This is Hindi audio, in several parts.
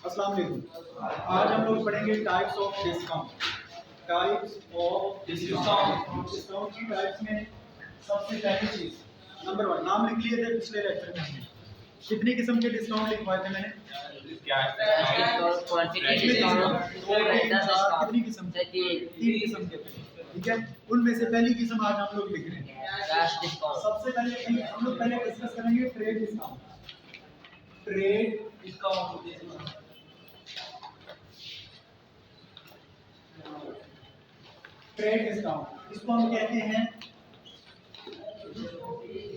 अस्सलाम वालेकुम। आज हम लोग पढ़ेंगे types of discount. Types of discount. Discount की टाइप्स में सबसे पहली चीज नंबर 1 नाम लिख लिए थे पिछले लेक्चर में हमने। कितनी किस्म के डिस्काउंट लिखवाए थे मैंने? कितनी किस्म? 3 किस्म के थे। ठीक है, उनमें से पहली किस्म आज हम लोग लिख रहे हैं। सबसे पहले हम लोग पहले डिस्कस करेंगे trade discount. Trade discount trade discount इसको हम कहते हैं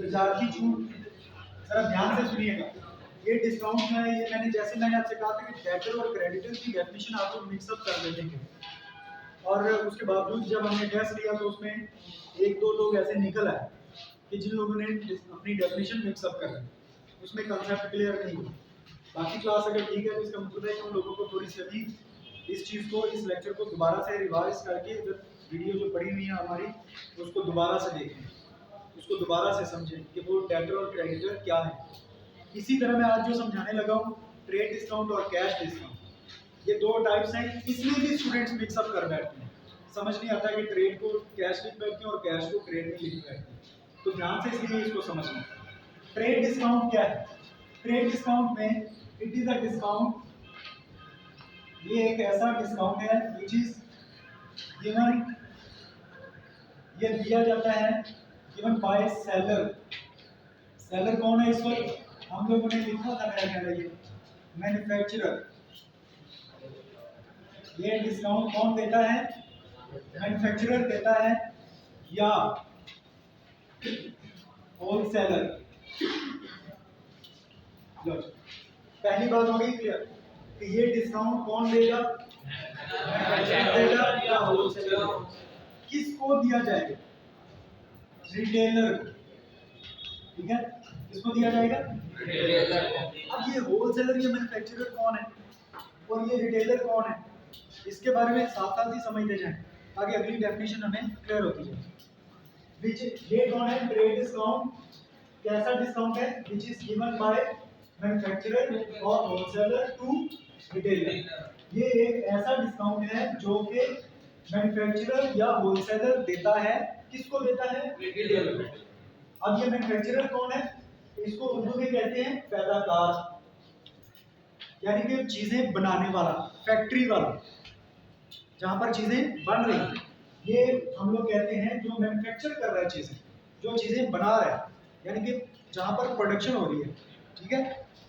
बाजार की छूट। जरा ध्यान से सुनिएगा, ये डिस्काउंट जो है ये मैंने आपसे कहा था कि डेटर और क्रेडिटर की डेफिनेशन आप लोग मिक्सअप कर लेते हैं, और उसके बावजूद जब हमने टेस्ट लिया तो उसमें एक दो लोग ऐसे निकल आए कि जिन लोगों ने अपनी डेफिनेशन मिक्सअप कर ली, उसमें कंसेप्ट क्लियर नहीं हुआ। बाकी क्लास अगर ठीक है तो इसका मतलब है कि उन लोगों को थोड़ी सी अभी इस चीज़ को, इस लेक्चर को दोबारा से रिवाइज करके वीडियो जो पड़ी हुई है हमारी उसको दोबारा से देखें, उसको दोबारा से समझें कि वो डेटर और क्रेडिटर क्या है। इसी तरह मैं आज जो समझाने लगा हूँ ट्रेड डिस्काउंट और कैश डिस्काउंट, ये दो टाइप्स हैं। इसमें भी स्टूडेंट्स मिक्सअप कर बैठते हैं, समझ नहीं आता कि ट्रेड को कैश लिख बैठते हैं और कैश को ट्रेड में लिख बैठते हैं। तो ध्यान से इसलिए इसको समझना। ट्रेड डिस्काउंट क्या है? ट्रेड डिस्काउंट में इट इज अ डिस्काउंट, ये एक ऐसा डिस्काउंट है विच इज गिवन, ये दिया जाता है गिवन बाय सेलर। सेलर कौन है? इस वक्त हम लोगों ने लिखा था, मेरा ख्याल है ये मैन्युफैक्चरर। ये डिस्काउंट कौन देता है? मैन्युफैक्चरर देता है या होलसेलर। पहली बात हो गई क्लियर कि ये डिस्काउंट कौन देगा? मैन्युफैक्चरर देगा या होलसेलर। किसको दिया जाएगा? रिटेलर। ठीक है, किसको दिया जाएगा? रिटेलर। अब ये होलसेलर या मैन्युफैक्चरर कौन है और ये रिटेलर कौन है, इसके बारे में साथ साथ ही समझते जाएं ताकि अगली डेफिनेशन हमें क्लियर होती जाए। विच ये कौन है? ट्रेड डिस्काउंट कैसा डिस्काउंट है? Which is given by manufacturer और होलसेलर टू रिटेलर। ये एक ऐसा डिस्काउंट है जो कि मैन्युफैक्चरर या होलसेलर देता है। किसको देता है? रिटेलर। अब ये मैन्युफैक्चरर कौन है? इसको उर्दू में कहते हैं पैदाकार, यानी कि चीजें बनाने वाला, फैक्ट्री वाला, जहां पर चीजें बन रही हैं। ये हम लोग कहते हैं जो मैन्युफैक्चर कर रहा है चीजें, जो चीजें बना रहा है, यानी कि जहां पर प्रोडक्शन हो रही है। ठीक है,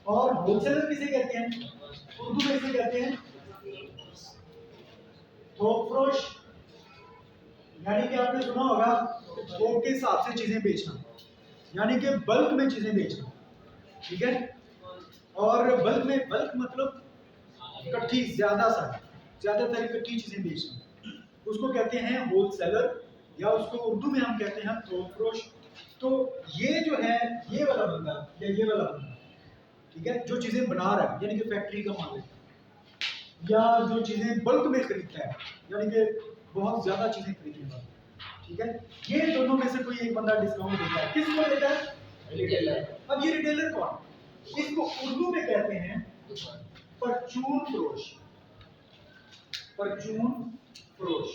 और होलसेलर किसे कहते हैं? उर्दू में इसे कहते हैं थोक फरोश, यानी कि आपने सुना होगा थोक के हिसाब से चीजें बेचना, यानी कि बल्क में चीजें बेचना। ठीक है, और बल्क में, बल्क मतलब इकट्ठी, ज्यादातर इकट्ठी चीजें बेचना, उसको कहते हैं होलसेलर, या उसको उर्दू में हम कहते हैं थोक फरोश। तो ये जो है ये वाला बंदा या ये वाला बंदा, ठीक है, जो चीजें बना रहा है यानी कि फैक्ट्री का मालिक, या जो चीजें बल्क में खरीदता है यानी कि बहुत ज्यादा चीजें खरीदने वाला। ठीक है, ये दोनों में से कोई एक बंदा डिस्काउंट देता है। किसको देता है? रिटेलर। अब ये रिटेलर कौन? इसको उर्दू में कहते हैं परचून फरोश। परचून फरोश।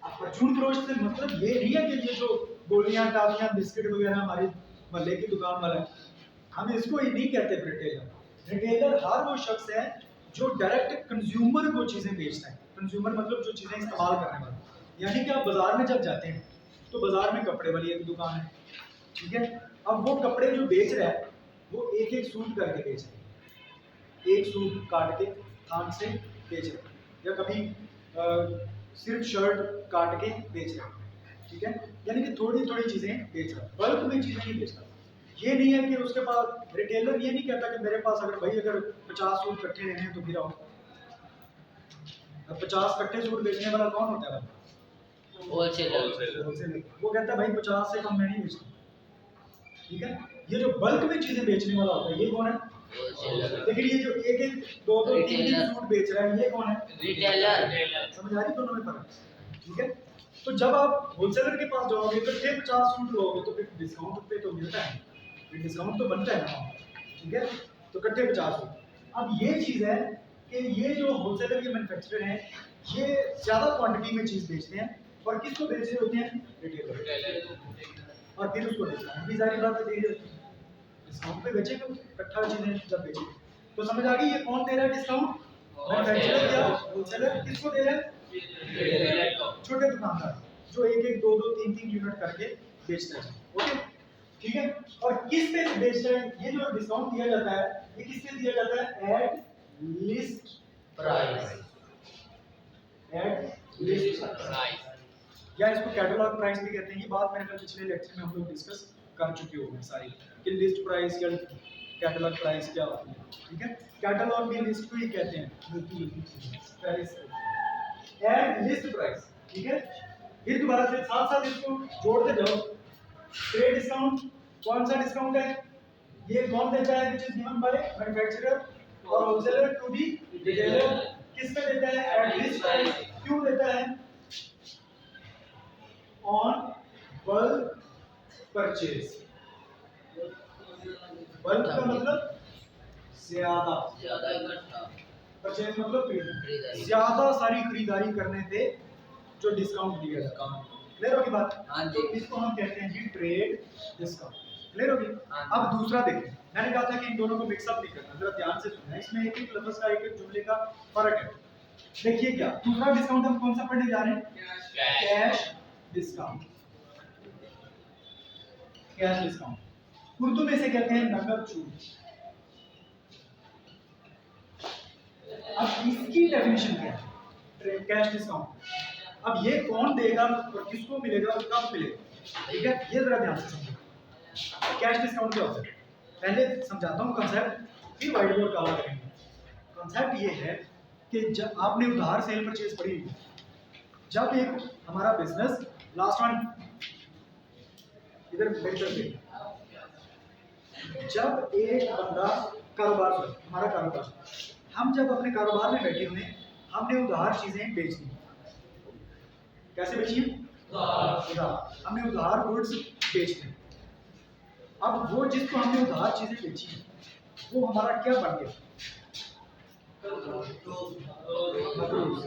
अब परचून फरोश से मतलब ये नहीं है कि ये जो गोलियां, टाफियां, बिस्किट वगैरह हमारे मोहल्ले की दुकान वाला है, हम इसको ही नहीं कहते रिटेलर। रिटेलर हर वो शख्स है जो डायरेक्ट कंज्यूमर को चीजें बेचता है। कंज्यूमर मतलब जो चीजें इस्तेमाल करने वाला, यानी कि आप बाजार में जब जाते हैं तो बाजार में कपड़े वाली एक दुकान है। ठीक है, अब वो कपड़े जो बेच रहा है वो एक एक सूट करके बेच रहा है, एक सूट काट के थान से बेच रहा है, या कभी सिर्फ शर्ट काट के बेच रहा है। ठीक है, यानी कि थोड़ी थोड़ी चीजें बेच रहा है, बल्क में चीजें नहीं बेचता। ये नहीं है कि उसके पास, रिटेलर ये नहीं कहता कि मेरे पास अगर 50 सूट इकट्ठे लेने हैं तो फिर आओ। 50 इकट्ठे सूट बेचने वाला कौन होता है? होलसेलर। वो कहता है भाई 50 से कम मैं नहीं बेचता। ठीक है, ये जो बल्क में चीजें बेचने वाला होता है ये कौन है? लेकिन ये जो एक एक दो दो तीन तीन सूट बेच रहा है ये कौन है? रिटेलर। समझ आ रही दोनों में फर्क? ठीक है, तो जब आप होलसेलर के पास जाओगे तो 50 सूट लोगे तो फिर डिस्काउंट पे तो मिलता है, फिर डिस्काउंट तो बनता है ना। ठीक है, तो इकट्ठे 50 सूट, अब ये चीज है कि ये जो होलसेलर के मैन्युफैक्चरर हैं ये ज्यादा क्वांटिटी में चीज बेचते हैं और किसको बेच रहे होते हैं? रिटेलर। और फिर उसको डिस्काउंट भी जारी बात है, डिस्काउंट पे बेचेगा इकट्ठा चीजें जब बेचेगा। तो समझ आ गई ये कौन दे रहा है डिस्काउंट? मैन्युफैक्चरर या होलसेलर? किसको दे रहा है? छोटे दुकानदार जो एक एक दो दो तीन तीन यूनिट करके बेचते हैं। ओके ठीक है। और किस पे बेचते हैं? ये जो डिस्काउंट दिया जाता है ये किस पे दिया जाता है? At least price. At least price या इसको कैटलॉग प्राइस भी कहते हैं। ये बात मैंने पिछले लेक्चर में हम लोग डिस्कस कर चुके होंगे सारी कि लिस्ट प्राइस या कैटलॉग प्राइस क्या होती है। ठीक है, कैटलॉग भी लिस्ट को ही कहते हैं, प्राइस एंड लिस्ट प्राइस। ठीक है, फिर दोबारा से साथ साथ इसको जोड़ते जाओ। ट्रेड डिस्काउंट कौन सा डिस्काउंट है? ये कौन देता है? Which is given by manufacturer और होलसेलर टू दी रिटेलर। किस पे देता है? At least price. क्यों देता है? On bulk purchase. बल्क का मतलब ज्यादा, परचेज मतलब खरीदारी, ज्यादा सारी खरीदारी करने पे जो डिस्काउंट दिया जाता है। क्लियर होगी बात? हाँ जी। तो इसको हम कहते हैं जी ट्रेड डिस्काउंट। क्लियर होगी? अब दूसरा देखें, मैंने कहा था कि इन दोनों को मिक्सअप नहीं करना, जरा ध्यान से सुनना। इसमें एक एक लफ्ज का एक एक जुमले का फर्क है। देखिए क्या दूसरा डिस्काउंट हम कौन सा पढ़ने जा रहे हैं? Cash discount. Cash discount Urdu में से कहते हैं नकद छूट। अब इसकी डेफिनेशन क्या है? Cash discount. अब ये कौन देगा और किसको मिलेगा और कब मिलेगा? ठीक है, ये जरा ध्यान से समझो। कैश डिस्काउंट क्या होता है पहले समझाता हूँ कंसेप्ट, फिर वाइट बोर्ड काला करेंगे। कंसेप्ट ये है कि जब आपने उधार सेल परचेज पढ़ी हुई, जब एक हमारा बिजनेस लास्ट वन इधर बेहतर, जब एक बंदा कारोबार, हमारा कारोबार, हम जब अपने कारोबार में बैठे हुए हमने उधार चीजें बेच दी। कैसे बेची? उधार। हमने उधार गुड्स बेच दी। अब वो जिसको हमने उधार चीजें बेची वो हमारा क्या बन गया? मकरूज।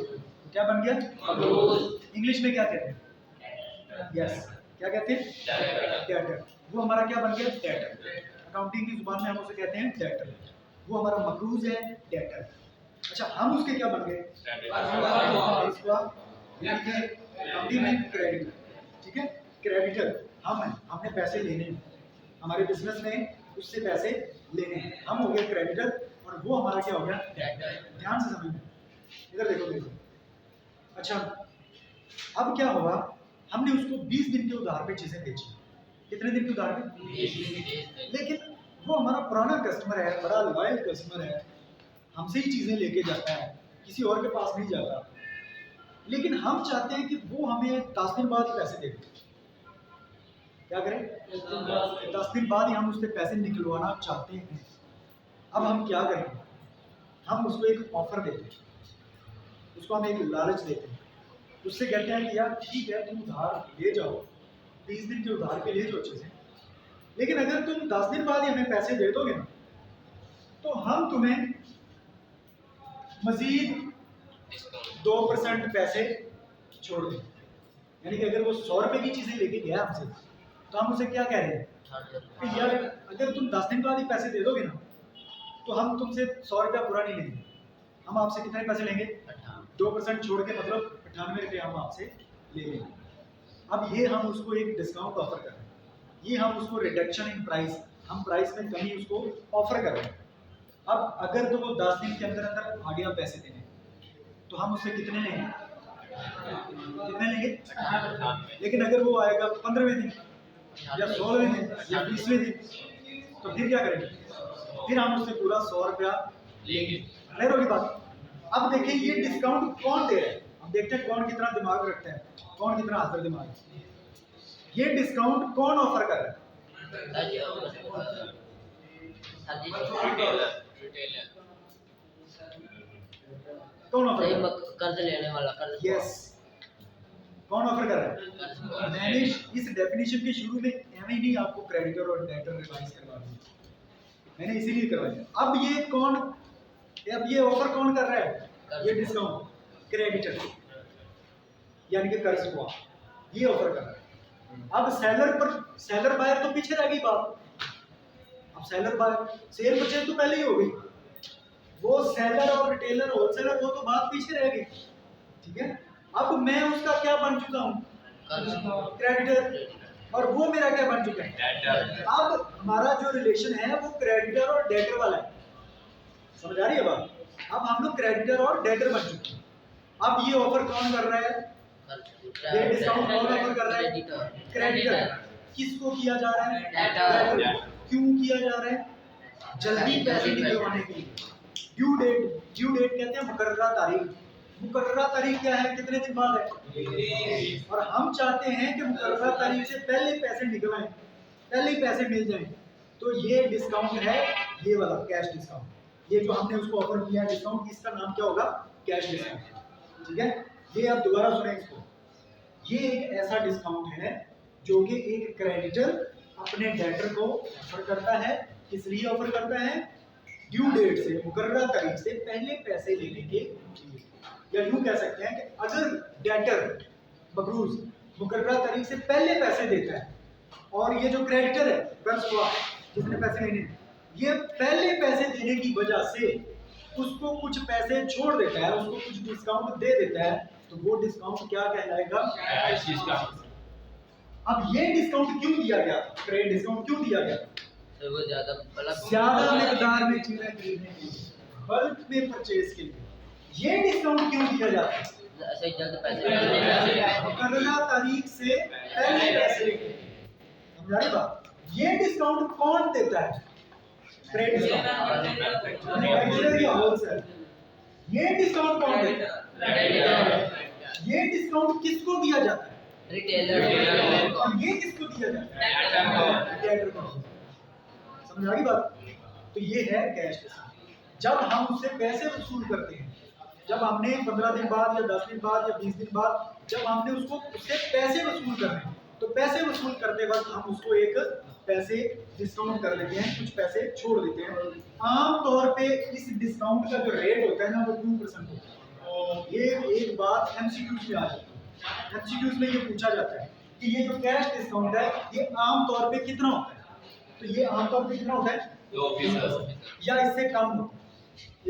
क्या बन गया? इंग्लिश में क्या कहते हैं? यस, क्या कहते हैं? डेटर। वो हमारा क्या बन गया? डेटर। अकाउंटिंग की जुबान में हम उसे कहते हैं डेटर। वो हमारा मकरूज है, डेटर। अच्छा, हम उसके क्या बन गए? अकाउंटिंग में क्रेडिटर। ठीक है, क्रेडिटर हम हैं, हमने पैसे लेने हैं, हमारे बिजनेस में उससे पैसे लेने हैं, हम हो गए क्रेडिटर और वो हमारा क्या हो गया? डेटर। ध्यान से समझना, इधर देखो देखो। अच्छा, अब क्या हुआ? हमने उसको 20 दिन के उधार पे चीजें बेची। कितने दिन के उधार पे? लेकिन वो हमारा पुराना कस्टमर है, बड़ा लॉयल कस्टमर है, हमसे ही चीजें लेके जाता है, किसी और के पास नहीं जाता। लेकिन हम चाहते हैं कि वो हमें 10 दिन बाद ही पैसे दे दे। क्या करें? 10 दिन बाद ही हम उससे पैसे निकलवाना चाहते हैं। अब हम क्या करें? हम उसको एक ऑफर देते हैं, उसको हम एक लालच देते हैं, उससे कहते हैं कि यार ठीक है तुम उधार ले जाओ, 20 दिन के उधार पे ले जाओ चीजें, लेकिन अगर तुम 10 दिन बाद ही हमें पैसे दे दोगे ना तो हम तुम्हें मजीद 2% पैसे छोड़ दें। यानी कि अगर वो 100 रुपए की चीजें लेके गया हमसे तो हम उसे क्या कह रहे हैं कि यार अगर तुम 10 दिन बाद ही पैसे दे दोगे ना तो हम तुमसे 100 रुपया पूरा नहीं लेंगे, हम आपसे कितने पैसे लेंगे? 2% छोड़ के, मतलब 98 रुपये हम आपसे ले लेंगे। अब ये हम उसको एक डिस्काउंट ऑफर कर रहे हैं, ये हम उसको रिडक्शन इन प्राइस, हम प्राइस में कमी उसको ऑफर कर रहे हैं। अब अगर तो वो 10 दिन के अंदर अंदर आ गया पैसे देने तो हम उससे कितने लेंगे? कितने लेंगे? लेकिन अगर वो आएगा 15वें दिन या 16वें दिन या 20वें दिन तो फिर क्या करेंगे? फिर हम उससे पूरा 100 रुपया लेंगे। क्लियर होगी बात? अब देखिए ये डिस्काउंट कौन दे रहा है, अब देखते हैं कौन कितना दिमाग रखता है, कौन कितना हाजिर दिमाग। ये डिस्काउंट कौन ऑफर कर रहा है? कौन ऑफर कर रहा है? कर्ज लेने वाला, कर्ज। यस, कौन ऑफर कर रहा है? मैंने इस डेफिनेशन के शुरू में एवं ही नहीं आपको क्रेडिटर और डेटर रिवाइज करवा दिया, मैंने इसीलिए करवाया। अब ये कौन अब ये ऑफर कौन कर रहा है? ये डिस्काउंट क्रेडिटर यानी कि कर्ज को ये ऑफर कर रहा है। अब सेलर बायर तो पीछे रह गई बात। अब सेलर बायर सेल परचेज तो पहले ही हो गई, वो सेलर और रिटेलर होलसेलर वो तो बात पीछे रह गई, ठीक है। अब मैं उसका क्या बन चुका हूँ? क्रेडिटर, और वो मेरा क्या बन चुका है? अब हमारा जो रिलेशन है वो क्रेडिटर और डेटर वाला है, समझ आ रही है बात? अब हम लोग क्रेडिटर और डेटर बन चुके हैं। अब ये ऑफर कौन कर रहा है? ये डिस्काउंट कौन ऑफर कर रहा है? क्रेडिटर। किसको किया जा रहा है? डेटर। क्यों किया जा रहा है? जल्दी पैसे निकलवाने के लिए। ड्यू डेट कहते हैं मुकर्ररा तारीख। मुकर्ररा तारीख क्या है? कितने दिन बाद है? और हम चाहते हैं कि मुकर्ररा तारीख से पहले पैसे निकल आए, पहले ही पैसे मिल जाएं। तो ये डिस्काउंट है, ये वाला कैश डिस्काउंट। ये जो हमने उसको ऑफर किया है डिस्काउंट, इसका नाम क्या होगा? कैश डिस्काउंट, ठीक है। ये आप दोबारा सुने इसको। ये एक ऐसा डिस्काउंट है जो कि एक क्रेडिटर अपने डेटर को ऑफर करता है। किस लिए ऑफर करता है? ड्यू डेट से, मुकर्ररा तारीख से पहले पैसे लेने के लिए। या यूं कह सकते हैं कि अगर डेटर मकरूज मुकर्ररा तारीख से पहले पैसे देता है और ये जो क्रेडिटर है कर्ज हुआ जिसने पैसे लेने, ये पहले पैसे देने की वजह से उसको कुछ पैसे छोड़ देता है, उसको कुछ डिस्काउंट दे देता है, तो वो डिस्काउंट क्या कहलाएगा? अब ये डिस्काउंट क्यों दिया गया? क्रेडिट डिस्काउंट क्यों दिया गया? तो वो ज्यादा मिकदार में चीजें खरीदने के लिए, बल्क में परचेज के लिए ये डिस्काउंट क्यों दिया जाता है? ऐसे जल्द पैसे मुकर्ररा तारीख से पहले पैसे लेके, समझा रही बात? ये डिस्काउंट कौन देता है? क्रेडिट डिस्काउंट या होलसेल? ये डिस्काउंट कौन देता है? ये डिस्काउंट किसको दिया जाता है? रिटेलर। और ये किसको दिया जाता है? रिटेलर को। समझ आ गई बात? तो ये है कैश डिस्काउंट। जब हम उससे पैसे वसूल करते हैं, जब हमने 15 दिन बाद या 10 दिन बाद या 20 दिन बाद जब हमने उससे पैसे वसूल करने, तो पैसे वसूल करते वक्त हम उसको एक पैसे डिस्काउंट कर देते हैं, कुछ पैसे छोड़ देते हैं। आम तौर पे इस डिस्काउंट का जो रेट होता है ना वो 2% होता है। ये एक बात एमसीक्यूज में आ जाती है। एमसीक्यूज में ये पूछा जाता है कि ये जो कैश डिस्काउंट है ये आम तौर पे कितना होता है? तो ये आम तौर पे कितना होता है? 2% या इससे कम होता है,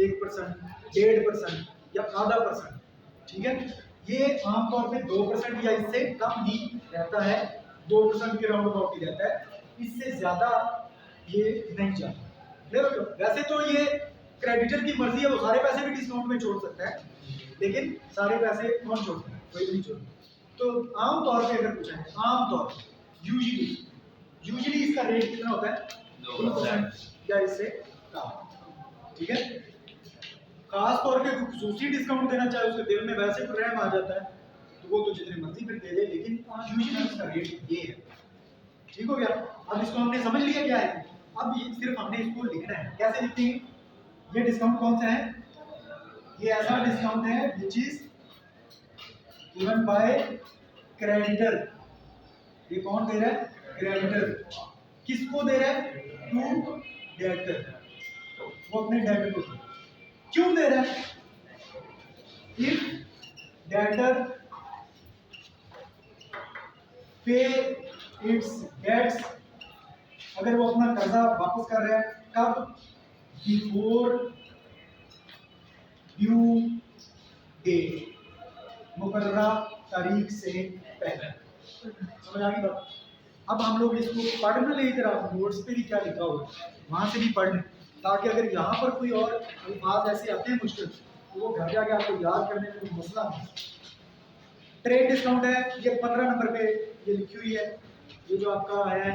1%, 1.5% या आधा %, ठीक है। ये आमतौर पे 2% या इससे कम ही रहता है, 2% के राउंड अबाउट ही रहता है, इससे ज्यादा ये नहीं जाता। वैसे तो ये क्रेडिटर की मर्जी है, वो सारे पैसे भी डिस्काउंट में छोड़ सकता है, लेकिन सारे पैसे कौन छोड़ता है? कोई नहीं छोड़ता। तो आमतौर पे अगर पूछा है, आमतौर यूजुअली इसका रेट कितना होता है? 2% या इससे कम, ठीक है। खास तौर पे खुसूसी डिस्काउंट देना चाहे उसके दिल में वैसे तो रहम आ जाता है, तो वो तो जितने मर्जी फिर दे दे, लेकिन यूजुअली इसका रेट ये है, ठीक हो गया। अब इसको हमने समझ लिया क्या है। अब ये सिर्फ हमने इसको लिखना है। कैसे लिखते हैं? ये डिस्काउंट कौन सा है? ये ऐसा डिस्काउंट है which is given by creditor. ये कौन दे रहा है? क्रेडिटर। किसको दे रहा है? To debtor. वो अपने डेटर को क्यों दे रहा है? If debtor pay its debts, अगर वो अपना कर्जा वापस कर रहा है कब? बिफोर ड्यू डेट, मुकर्ररा तारीख से पहले। समझ आ गई बात? अब हम लोग इसको पढ़ ले, इधर आप नोट्स पे भी क्या लिखा हुआ वहां से भी पढ़ लें, ताकि अगर यहाँ पर कोई और अल्फाज ऐसे आते हैं मुश्किल, तो वो घर जाके आपको याद करने में कोई मसला नहीं। ट्रेड डिस्काउंट है, ये 15 नंबर पे ये लिखी हुई है। ये जो आपका है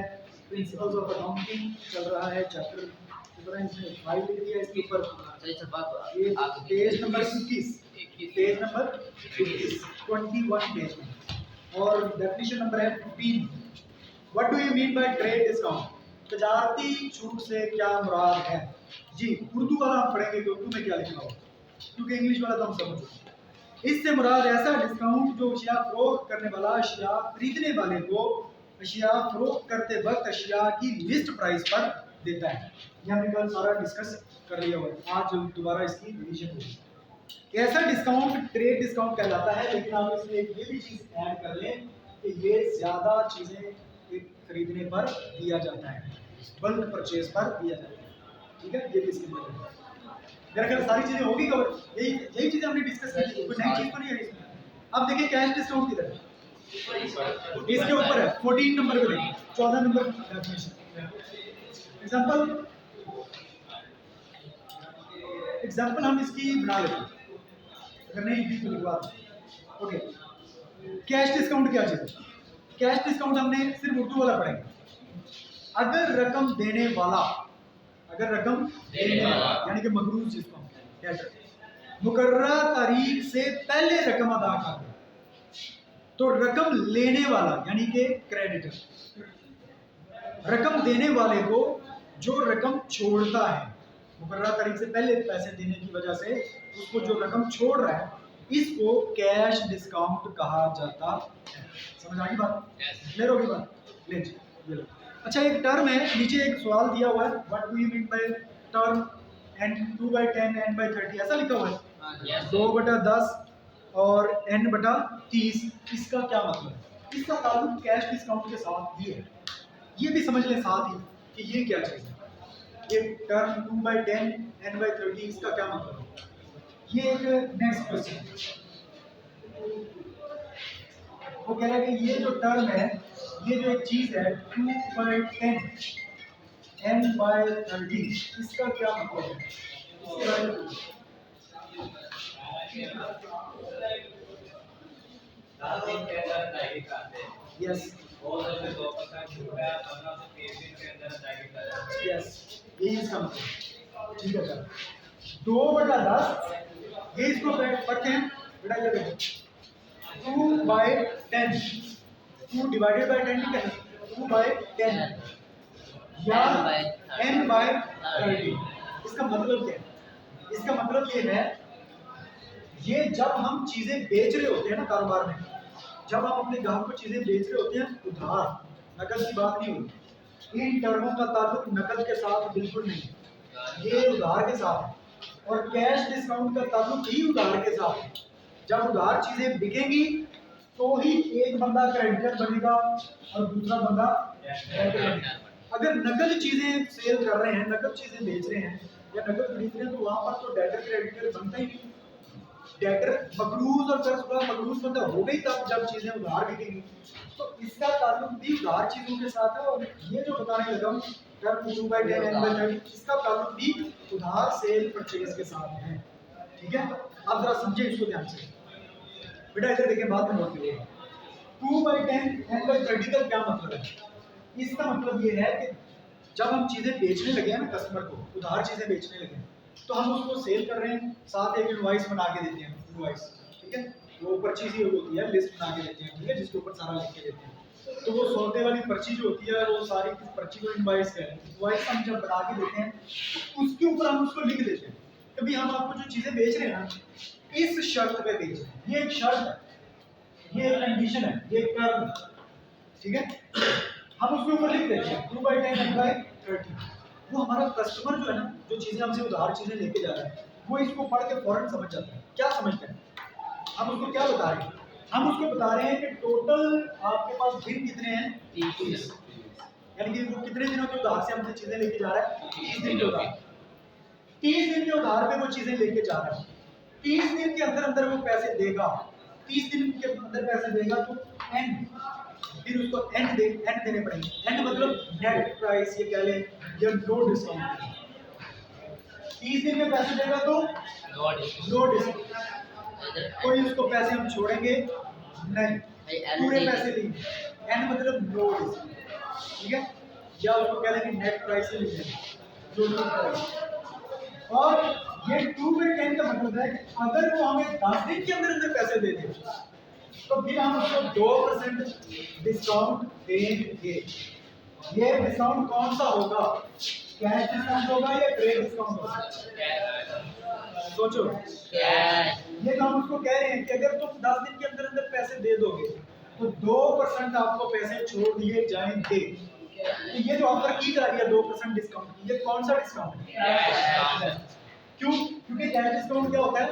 प्रिंसिपल्स ऑफ अकाउंटिंग चल रहा है चैप्टर, इसमें फाइल लिख दिया इसके ऊपर। ये page number 21, page number 21 page में, और डेफिनेशन नंबर है 15। What do you mean by trade discount? तजारती छूट से क्या मुराद है? जी उर्दू वाला हम पढ़ेंगे कि उर्दू में क्या लिखा होगा, क्योंकि इंग्लिश वाला तो हम समझ। इससे मुराद ऐसा डिस्काउंट जो अशिया फरोख्त करने वाला अशिया खरीदने वाले को अशिया फरोख्त करते वक्त अशिया की लिस्ट प्राइस पर देता है। ये हमने कल सारा डिस्कस कर लिया हुआ है, आज दोबारा इसकी रिवीजन होगी। ऐसा डिस्काउंट ट्रेड डिस्काउंट कहलाता है, लेकिन आप इसमें ये भी चीज ऐड कर लें कि ये ज्यादा चीजें खरीदने पर दिया जाता है, बल्क परचेज पर दिया जाता है। ठीक है, ये भी इसके अंदर है। मेरा ख्याल सारी चीजें होगी कवर, यही चीजें हमने डिस्कस की थी, कोई नई चीज तो नहीं है इसमें। अब देखिए कैश डिस्काउंट किधर है, इसके ऊपर है 14 नंबर पे देखिए, 14 नंबर डेफिनेशन। एग्जांपल हम इसकी बना लेते हैं, अगर नहीं भी तो लिखवा दें। ओके, कैश डिस्काउंट क्या चीज है? कैश डिस्काउंट हमने सिर्फ उर्दू वाला पढ़ेंगे। अगर रकम देने वाला यानी कि मकरूज जिसको हम कहते हैं, डेटर मुकर्ररा तारीख से पहले रकम अदा कर दे, तो रकम लेने वाला यानी कि क्रेडिटर रकम देने वाले को जो रकम छोड़ता है, मुकर्ररा तारीख से पहले पैसे देने की वजह से उसको जो रकम छोड़ रहा है, इसको कैश डिस्काउंट कहा जाता है। समझ आ गई बात? क्लियर होगी बात? ले लो। अच्छा, एक टर्म है, नीचे एक सवाल दिया हुआ है, what do you mean by term and 2/10 n/30, ऐसा लिखा हुआ है 2/10 और n/30, इसका क्या मतलब है? इसका ताल्लुक कैश डिस्काउंट के साथ ही है, ये भी समझ लें साथ ही कि ये क्या चीज़ है। ये टर्म 2/10 n/30, इसका क्या मतलब है? ये एक नेक्स्ट क्वेश्चन वो कह रहा है कि ये जो टर्म है, ये जो एक चीज है 2/10 n/30, इसका क्या मतलब है? यस यस, यही इसका मतलब। ठीक है सर, 2/10, ये इसको पढ़ते हैं बेटा, ये देखो 2/10, 2 डिवाइडेड बाय 10 नहीं करना, 2/10 या n/30। इसका मतलब क्या है? इसका मतलब ये है, ये जब हम चीजें बेच रहे होते हैं ना कारोबार में, जब हम अपने ग्राहक को चीजें बेच रहे होते हैं उधार, नकद की बात नहीं होती। इन टर्मों का ताल्लुक नकद के साथ बिल्कुल नहीं, ये उधार के साथ है। और कैश डिस्काउंट का ताल्लुक ही उधार के साथ है। जब उधार चीजें बिकेंगी तो ही एक बंदा क्रेडिटर बनेगा और दूसरा बंदा डेबिटर बनेगा। अगर नकद चीजें सेल कर रहे हैं, नकद चीजें बेच रहे हैं या नकद खरीद रहे हैं, तो वहां पर तो डेबिटर क्रेडिटर बनता ही नहीं। डेबिटर मकरूज और कर्ज का मकरूज बंदा हो गई तब जब चीजें उधार बिकेंगी। तो इसका ताल्लुक भी उधार चीजों के साथ है। और ये जो बताने लगा हूं टर्म 2/10 n/30, इसका ताल्लुक भी उधार सेल परचेज के साथ है। ठीक है, आप जरा समझे इसको ध्यान से बेटा, इधर देखिए बात में नोट करिए। 2/10 n/30 का क्या मतलब है? इसका मतलब ये है कि जब हम चीजें बेचने लगे हैं ना कस्टमर को, उधार चीजें बेचने लगे हैं, तो हम उसको सेल कर रहे हैं, साथ एक इनवॉइस बना के देते हैं, इनवॉइस। ठीक है, वो पर्ची सी होती है, लिस्ट बना के देते हैं, ठीक है, जिसके ऊपर सारा लिख के देते हैं। तो वो सौदे वाली पर्ची जो होती है, वो सारी पर्ची को इनवॉइस कहते हैं। इनवॉइस हम जब बना के देते हैं तो उसके ऊपर हम उसको लिख देते हैं कभी हम आपको जो चीजें बेच रहे हैं ना, इस शर्त पे बेच रहे हैं, ये एक शर्त है, ये एक कंडीशन है, ये एक टर्म है। ठीक है, हम उसके ऊपर लिख देते हैं 2/10 n/30। वो हमारा कस्टमर जो है ना, जो चीजें हमसे उधार चीजें लेके जा रहा है, वो इसको पढ़ के फौरन समझ जाता है। क्या समझते हैं? हम उसको क्या बता रहे हैं? हम उसको बता रहे हैं कि टोटल आपके पास दिन कितने हैं? 30। यानी कि वो कितने दिनों के उधार से हमसे चीजें लेके जा रहा है? 30 दिन के उधार। 30 दिन के उधार पे वो चीजें लेके जा रहा है। 30 दिन के अंदर अंदर वो पैसे देगा, 30 दिन के अंदर पैसे देगा, तो एंड फिर उसको एंड देने पड़ेंगे। एंड मतलब नेट प्राइस ये कह लें या नो डिस्काउंट। 30 दिन में पैसे देगा तो नो डिस्काउंट, कोई उसको पैसे हम छोड़ेंगे नहीं, पूरे पैसे देंगे। एंड मतलब नो डिस्काउंट। ठीक है, या उसको कह लेंगे नेट प्राइस ही लिख देंगे, जो प्राइस। और ये 2/10 का मतलब है कि अगर वो हमें 10 दिन के अंदर अंदर पैसे दे दे तो फिर हम उसको 2% डिस्काउंट देंगे। ये डिस्काउंट कौन सा होगा? कैश डिस्काउंट होगा या ट्रेड डिस्काउंट होगा? सोचो, ये हम उसको कह रहे हैं कि अगर तुम 10 दिन के अंदर अंदर पैसे दे दोगे तो 2% आपको पैसे छोड़ दिए जाएंगे। तो ये जो ऑफर की जा रही है 2% डिस्काउंट की, ये कौन सा डिस्काउंट है? क्यों? क्योंकि कैश डिस्काउंट क्या होता है?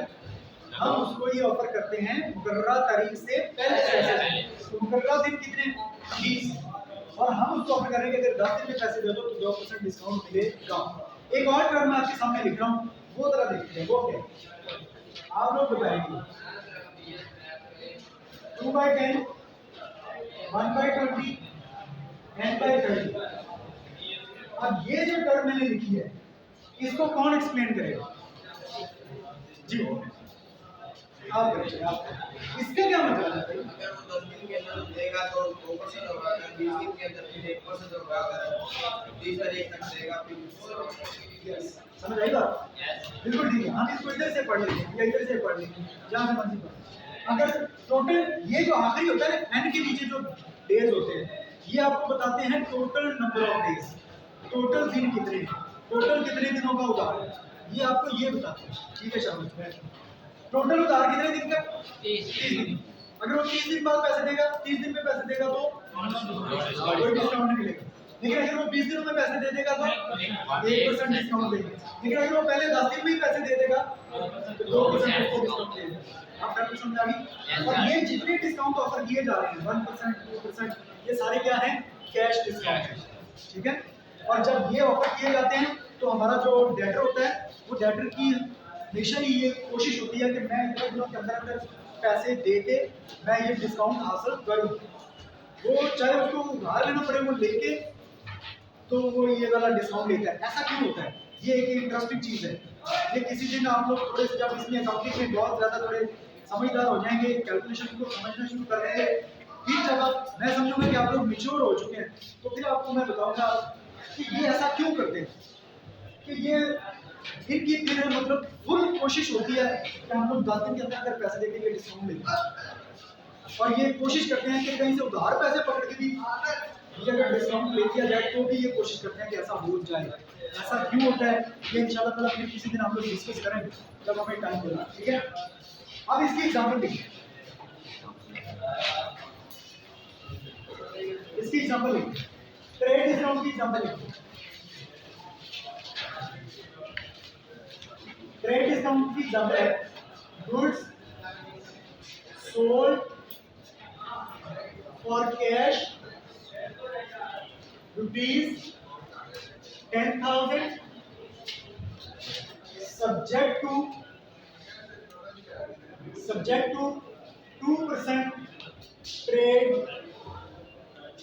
हम उसको ये ऑफर करते हैं मुकर्ररा तारीख से पहले। तो मुकर्ररा दिन कितने? 20। और हम उसको ऑफर करेंगे अगर 10 दिन में पैसे दे दो तो 2% डिस्काउंट मिलेगा। एक और टर्म मैं आपके सामने लिख रहा हूँ, वो जरा देखते हैं वो क्या है। आप लोग बताएंगे 2/10, 1/20, n/30। अब ये जो टर्म मैंने लिखी है इसको कौन एक्सप्लेन करेगा? जी आप करिए। आप इसका क्या मतलब है? अगर वो 10 दिन के अंदर देगा तो 2% होगा, अगर 20 दिन के अंदर फिर 1% होगा, अगर 30 तारीख तक देगा फिर। यस, समझ आई बात? बिल्कुल ठीक है। हम इसको इधर से पढ़ लेंगे या इधर से पढ़ लेंगे, जहाँ से मर्जी पढ़। अगर टोटल ये जो आखिरी होता है ना, n के नीचे जो डेज होते हैं, ये आपको बताते हैं total number of days, total दिन कितने हैं, टोटल कितने दिनों का उधार, ये आपको ये बताते हैं। ठीक है शाबाश। टोटल उधार कितने दिन का? 30 दिन। अगर वो 30 दिन बाद पैसे देगा, 30 दिन में पैसे देगा तो कोई डिस्काउंट नहीं मिलेगा। लेकिन अगर वो 20 दिनों में पैसे दे देगा तो 1% डिस्काउंट देंगे। लेकिन अगर वो पहले 10 दिन में ही पैसे दे देगा तो 2% डिस्काउंट देंगे। आप बात समझ आ गई? और ये जितने डिस्काउंट ऑफर किए जा रहे हैं 1%, 2%, ये सारे क्या हैं? कैश डिस्काउंट है। ठीक है? और जब ये ऑफर किए जाते हैं तो हमारा जो डेटर होता है, वो डेटर की हमेशा ही ये कोशिश होती है कि मैं इतने दिनों के अंदर अंदर पैसे दे के मैं ये डिस्काउंट हासिल करूं। वो चाहे उसको उधार लेना पड़े, वो लेके तो वो ये वाला डिस्काउंट लेता है। ऐसा क्यों होता है? ये एक इंटरेस्टिंग चीज़ है। ये किसी दिन आप लोग थोड़े से जब इसमें अकाउंटिंग में बहुत ज़्यादा थोड़े समझदार हो जाएंगे, कैलकुलेशन को समझना शुरू कर देंगे, फिर जब आप मैं समझूंगा कि आप लोग मैच्योर हो चुके हैं, तो फिर आपको मैं बताऊंगा कि ये ऐसा क्यों करते हैं। कि ये इनकी फिर मतलब फुल कोशिश होती है कि हम लोग 10 दिन के अंदर अगर पैसे देके ये डिस्काउंट लेंगे, और ये कोशिश करते हैं कि कहीं से उधार पैसे पकड़ के भी ये अगर डिस्काउंट ले लिया जाए तो भी ये कोशिश करते हैं कि ऐसा हो जाए। ऐसा क्यों होता है ये इंशाल्लाह ताला फिर किसी दिन हम लोग डिस्कस करेंगे जब हमें टाइम मिला। ठीक है? अब इसकी एग्जांपल देखिए, इसकी एग्जांपल देखिए, ट्रेड डिस्काउंट की एग्जांपल देखिए। ट्रेड डिस्काउंट की एग्जांपल है goods sold for cash ₹10,000 subject to 2% trade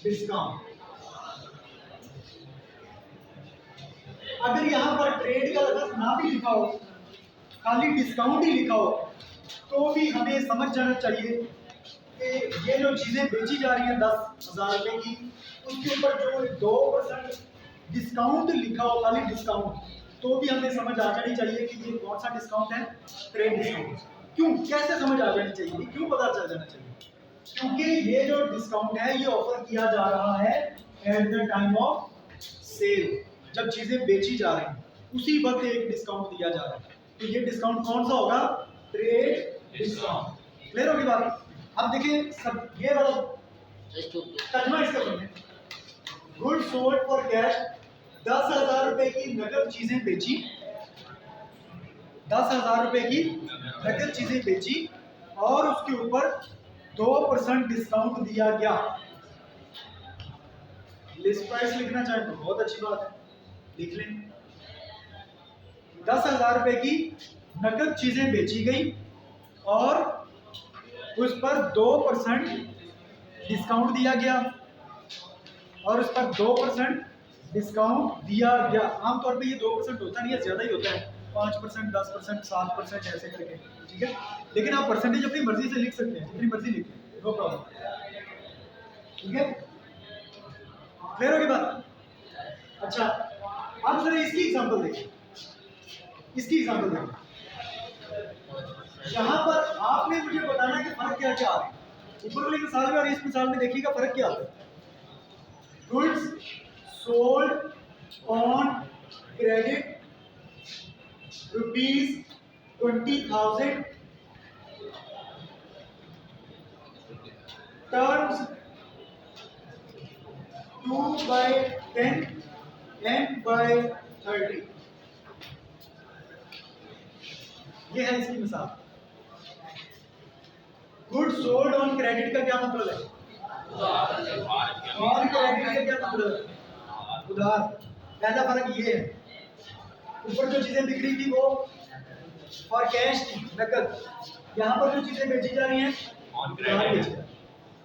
discount। अगर यहाँ पर ट्रेड का लफ्ज़ ना भी लिखा हो, खाली डिस्काउंट ही लिखा हो, तो भी हमें समझ जाना चाहिए कि ये जो चीज़ें बेची जा रही हैं 10,000 रुपए की, उसके ऊपर जो 2% डिस्काउंट लिखा हो, खाली डिस्काउंट, तो भी हमें समझ आ जानी चाहिए कि ये कौन सा डिस्काउंट है? Trade discount. क्यों? कैसे समझ आ जानी चाहिए? क्यों पता चल जाना चाहिए? क्योंकि ये जो डिस्काउंट है ये ऑफर किया जा रहा है at the time of sale, जब चीजें बेची जा रही हैं उसी वक्त एक डिस्काउंट दिया जा रहा है। तो ये डिस्काउंट कौन सा होगा? Trade discount. क्लियर होगी बात? अब देखिए सब ये वाला तर्जुमा इसका सुनिए। गुड सोल्ड फॉर कैश, 10,000 रुपए की नकद चीजें बेची, 10,000 रुपए की नकद चीजें बेची और उसके ऊपर 2% डिस्काउंट दिया गया। लिस्ट प्राइस लिखना चाहे तो बहुत अच्छी बात है, लिख लें। 10,000 रुपए की नकद चीजें बेची गई और उस पर 2% डिस्काउंट दिया गया, और उस पर 2% डिस्काउंट दिया गया। आमतौर पे ये 2% होता नहीं है, ज्यादा ही होता है, 5%, 10%, 7% ऐसे करके। ठीक है? लेकिन आप परसेंटेज अपनी मर्जी से लिख सकते हैं, जितनी मर्जी लिखें, नो प्रॉब्लम। ठीक है? क्लियर होगी बात? अच्छा, अब जरा इसकी एग्जांपल देखिए, इसकी एग्जांपल देखिए। यहाँ पर आपने मुझे बताना कि फर्क क्या क्या है ऊपर वाली मिसाल में और इस मिसाल में। देखिएगा फर्क क्या आता है। Goods sold on credit ₹20,000, terms 2/10 n/30। ये है इसकी मिसाल। गुड सोल्ड ऑन क्रेडिट का क्या मतलब है? ऑन क्रेडिट का क्या मतलब है? उधार। पहला फर्क ये है, ऊपर जो चीजें बिक रही थी वो और कैश थी, नकद। यहाँ पर जो चीजें बेची जा रही हैं उधार बेची जा रही है।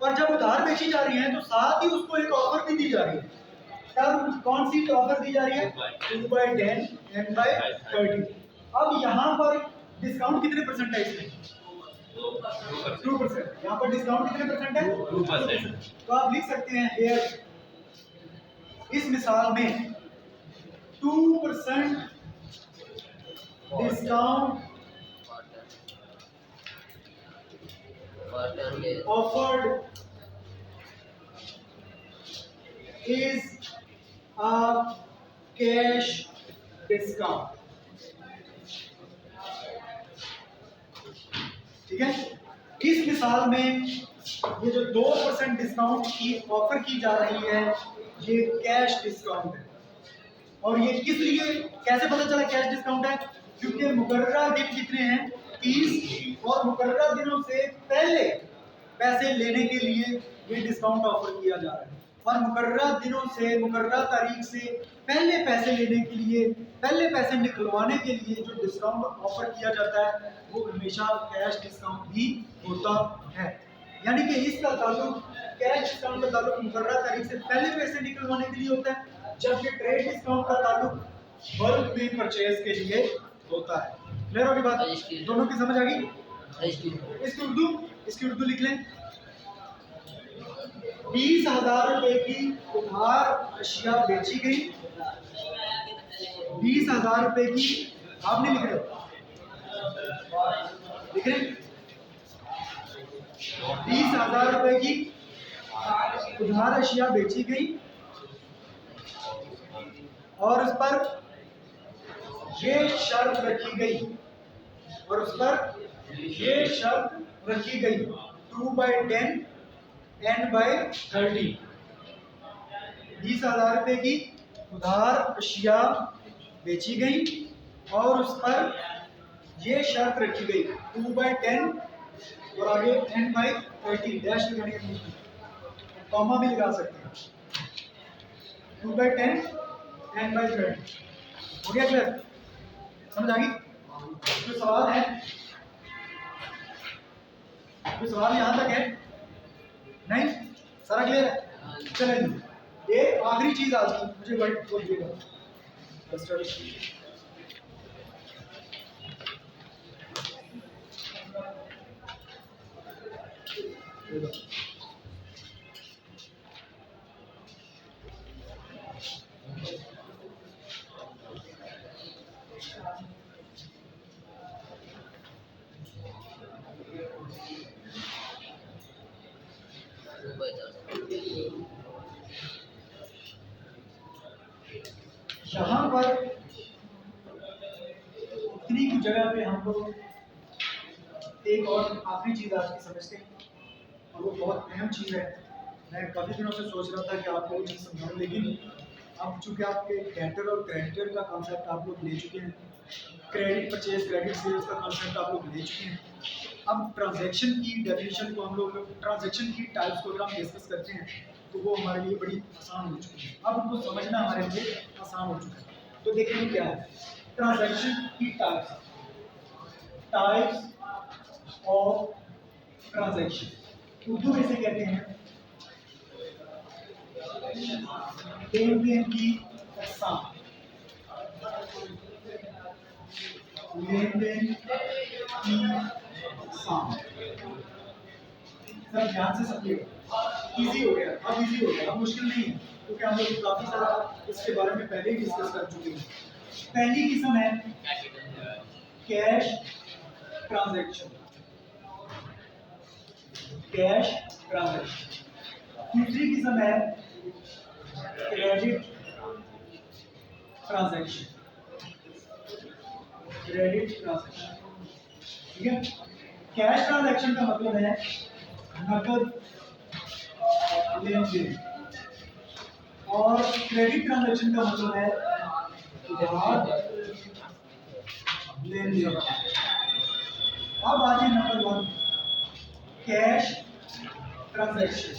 और जब उधार बेची जा रही हैं तो साथ ही उसको एक ऑफर भी दी जा रही है। तब कौन सी ऑफर दी जा रही है? 2/10 n/30। अब यहाँ पर डिस्काउंट कितने परसेंट है इसमें? 2%। यहाँ पर डिस्काउंट कितने परसेंट है? 2%। तो आप लिख सकते हैं here, इस मिसाल में 2% discount offered is a cash discount। ठीक है, इस मिसाल में ये जो 2% डिस्काउंट की ऑफर की जा रही है ये कैश डिस्काउंट है। और ये किस लिए, कैसे पता चला कैश डिस्काउंट है? क्योंकि मुकर्ररा दिन कितने हैं? 30, और मुकर्ररा दिनों से पहले पैसे लेने के लिए ये डिस्काउंट ऑफर किया जा रहा है। और मुकर्ररा दिनों से, मुकर्ररा तारीख से पहले पैसे लेने के लिए, पहले पैसे निकलवाने के लिए जो डिस्काउंट ऑफर किया जाता है वो हमेशा कैश डिस्काउंट ही होता है। यानी कि इसका ताल्लुक, कैश डिस्काउंट का ताल्लुक मुकर्ररा तारीख से पहले पैसे निकलवाने के लिए होता है, जबकि ट्रेड डिस्काउंट का ताल्लुक बल्क में परचेज के लिए होता है। क्लियर होगी बात? दोनों की समझ आ गई? इसकी उर्दू लिख लें। 20,000 रुपए की उधार अशिया बेची गई। 20,000 रुपए की, आप नहीं लिख रहे हो? लिख रहे? 20,000 रुपए की उधार अशिया बेची गई और उस पर ये शर्त रखी गई, 2/10 n/30। 20,000 रुपए की उधार अशिया बेची गई और उस पर ये शर्त रखी गई 2/10 और आगे n/30 डैश लगाने की, कॉमा भी लगा सकते हैं। 2/10 n/30 हो गया क्लियर? समझ आ गई? जो सवाल है, जो सवाल यहाँ तक है नहीं, सारा क्लियर है? चलिए ये आखिरी चीज आज की, मुझे वर्ड बोलिएगा। यहाँ पर इतनी की जगह पे हम लोग एक और आखिरी चीज आज की समझते हैं, और वो बहुत अहम चीज है। मैं काफी दिनों से सोच रहा था कि आपको वो चीज समझाऊं, लेकिन अब चूंकि आपके डेटर और क्रेडिटर का कॉन्सेप्ट आप लोग ले चुके हैं, क्रेडिट परचेज, क्रेडिट सेल्स का कॉन्सेप्ट आप लोग ले चुके हैं, अब ट्रांजैक्शन की डेफिनेशन को हम लोग, ट्रांजैक्शन की टाइप्स को अगर हम डिस्कस करते हैं तो वो हमारे लिए बड़ी आसान हो चुकी है। अब उनको समझना हमारे लिए आसान हो चुका है। तो देखिए क्या है ट्रांजैक्शन की टाइप्स ऑफ ट्रांजैक्शन, उर्दू में से कहते हैं लेन देन की अक़साम। लेन देन की अक़साम, सर ध्यान से समझिएगा, इजी हो गया, अब इजी हो गया, अब मुश्किल नहीं है, क्योंकि हम लोग काफी सारा इसके बारे में पहले ही डिस्कस कर चुके हैं। पहली किस्म है कैश ट्रांजैक्शन, कैश ट्रांजैक्शन। दूसरी किस्म है क्रेडिट ट्रांजैक्शन, क्रेडिट ट्रांजैक्शन। ठीक है, कैश ट्रांजैक्शन का मतलब है नकद लेन देन, और क्रेडिट ट्रांजैक्शन का मतलब है उधार लेन देन। अब आगे नंबर 1 कैश ट्रांजैक्शन।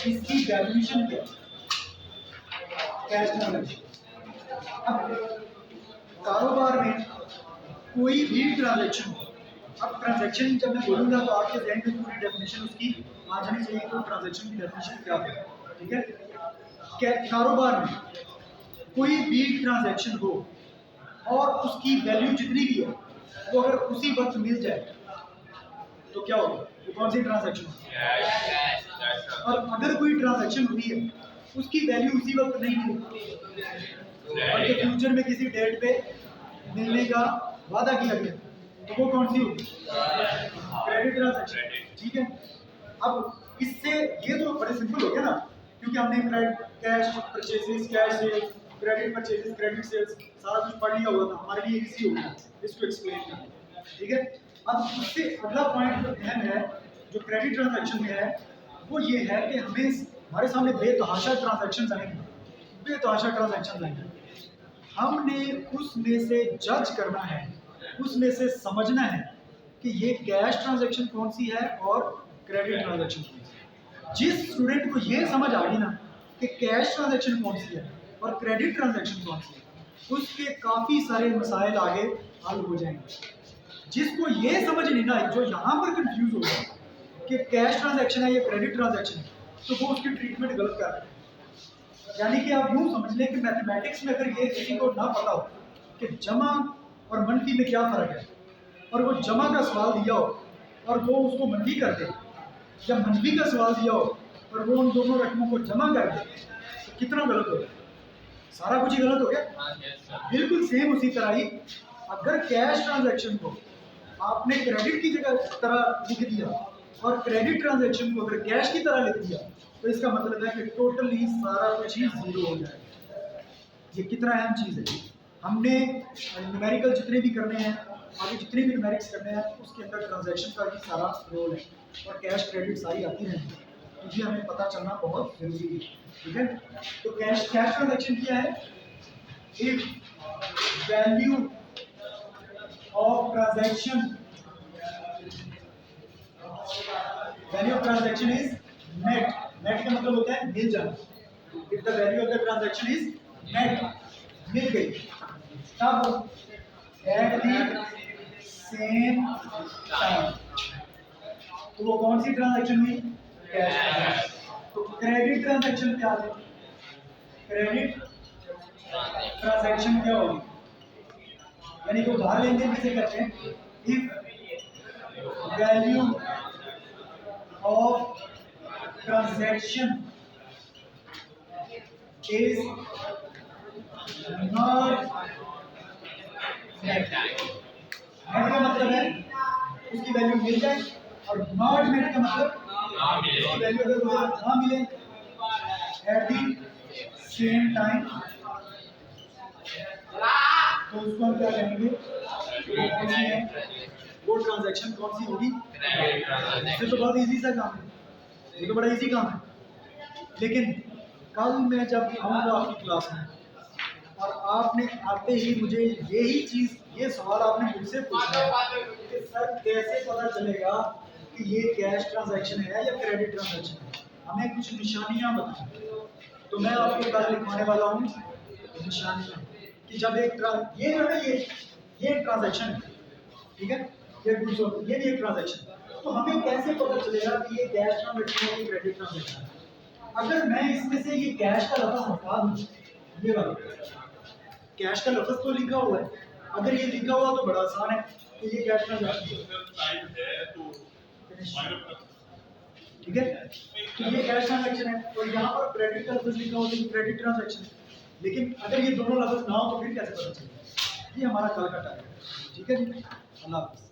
इसकी डेफिनेशन क्या है? Cash transaction. अब कारोबार में कोई भी ट्रांजैक्शन, अब ट्रांजैक्शन जब मैं बोलूंगा तो आपके जहन में पूरी डेफिनेशन उसकी आ जानी चाहिए तो ट्रांजैक्शन की डेफिनेशन क्या है, ठीक है। कारोबार में कोई भी ट्रांजैक्शन हो और उसकी वैल्यू जितनी भी हो वो अगर उसी वक्त मिल जाए तो क्या होगा? वो कौन सी ट्रांजैक्शन होगी? और अगर कोई ट्रांजैक्शन हुई है उसकी वैल्यू उसी वक्त नहीं मिली बल्कि फ्यूचर में किसी डेट पे मिलने का वादा किया गया तो वो कौन सी होगी? क्रेडिट ट्रांजैक्शन, ठीक है। अब इससे ये तो बड़े सिंपल हो गया ना, क्योंकि हमने cash purchases, cash sales, credit purchases, credit sales सारा कुछ पढ़ लिया हुआ था, हमारे लिए इजी होगा इसको एक्सप्लेन करना, ठीक है। अब इससे अगला पॉइंट जो अहम है जो क्रेडिट ट्रांजैक्शन में है वो ये है कि हमें हमारे सामने बेतहाशा ट्रांजैक्शन आएंगे, बेतहाशा ट्रांजैक्शन आएंगे, हमने उसमें से जज करना है, उसमें से समझना है कि ये कैश ट्रांजैक्शन कौन सी है और क्रेडिट ट्रांजैक्शन कौन सी है। जिस स्टूडेंट को ये समझ आ गई ना कि कैश ट्रांजैक्शन कौन सी है और क्रेडिट ट्रांजैक्शन कौन सी है, उसके काफ़ी सारे मसाइल आगे हल हो जाएंगे। जिसको ये समझ नहीं ना, जो यहाँ पर कंफ्यूज होगा कि कैश ट्रांजैक्शन है या क्रेडिट ट्रांजैक्शन है, तो वो उसकी ट्रीटमेंट गलत कर रहे हैं। यानी कि आप यूँ समझ लें कि मैथमेटिक्स में अगर ये किसी को ना पता हो कि जमा और मनफी में क्या फ़र्क है और वो जमा का सवाल दिया हो और वो उसको मनफी कर दे, या मनफी का सवाल दिया हो और वो उन दोनों रकमों को जमा कर दे, तो कितना गलत हो गया? सारा कुछ ही गलत हो गया। बिल्कुल सेम उसी तरह ही अगर कैश ट्रांजैक्शन को आपने क्रेडिट की जगह तरह लिख दिया और क्रेडिट ट्रांजैक्शन को अगर कैश की तरह लिख दिया तो इसका मतलब है कि टोटली सारा कुछ ही जीरो हो जाएगा। ये कितना अहम चीज़ है। हमने न्यूमेरिकल जितने भी करने हैं, आगे जितने भी न्यूमेरिक्स करने हैं, उसके अंदर ट्रांजैक्शन का ही सारा रोल है और कैश क्रेडिट सारी आती रहेंगी, तो ये हमें पता चलना बहुत जरूरी है, ठीक है। तो कैश ट्रांजैक्शन क्या है? If value of transaction, value of transaction is met. Met का मतलब होता है मिल जाना। If the value of the transaction is met, मिल गई, तब एट द सेम टाइम, तो वो कौन सी ट्रांजैक्शन हुई? Cash transaction. तो क्रेडिट ट्रांजैक्शन क्या है? क्रेडिट ट्रांजैक्शन क्या होगी? यानी कि उधार लेन देन किसे कहते हैं? If value of transaction is not net. Met का मतलब है उसकी वैल्यू मिल जाए और नॉट नेट का मतलब उसकी वैल्यू अगर ना मिले एट दी सेम टाइम, तो उसको हम क्या कहेंगे? वो कौन सी है? वो ट्रांजैक्शन कौन सी होगी? ये तो बहुत इजी सा काम है, ये तो बड़ा इजी काम है। लेकिन कल मैं जब आऊँगा आपकी क्लास में और आपने आते ही मुझे यही चीज़, ये सवाल आपने मुझसे पूछा कि सर कैसे पता चलेगा कि ये कैश ट्रांजैक्शन है या क्रेडिट ट्रांजैक्शन है, हमें कुछ निशानियाँ बताएं। तो मैं आपको कल लिखवाने वाला हूँ निशानियाँ कि जब एक ये जो है ये ट्रांजैक्शन है, ठीक है, ये भी एक ट्रांजैक्शन है, तो हमें कैसे पता चलेगा कि ये कैश ट्रांजैक्शन है या क्रेडिट ट्रांजैक्शन है? अगर मैं इसमें से ये कैश का लफ्ज़ हटा दूँ, ये वाला कैश का लफ्ज़ तो लिखा हुआ है, अगर ये लिखा हुआ तो बड़ा आसान है कि ये कैश ट्रांजैक्शन है, ठीक है। तो ये कैश ट्रांजैक्शन है और यहाँ पर क्रेडिट का लफ्ज़ लिखा हुआ है, क्रेडिट ट्रांजैक्शन है। लेकिन अगर ये दोनों लफ्ज़ ना हो तो फिर कैसे पता चलेगा? ये हमारा कल का टारगेट है, ठीक है जी। अल्लाह हाफ़िज़।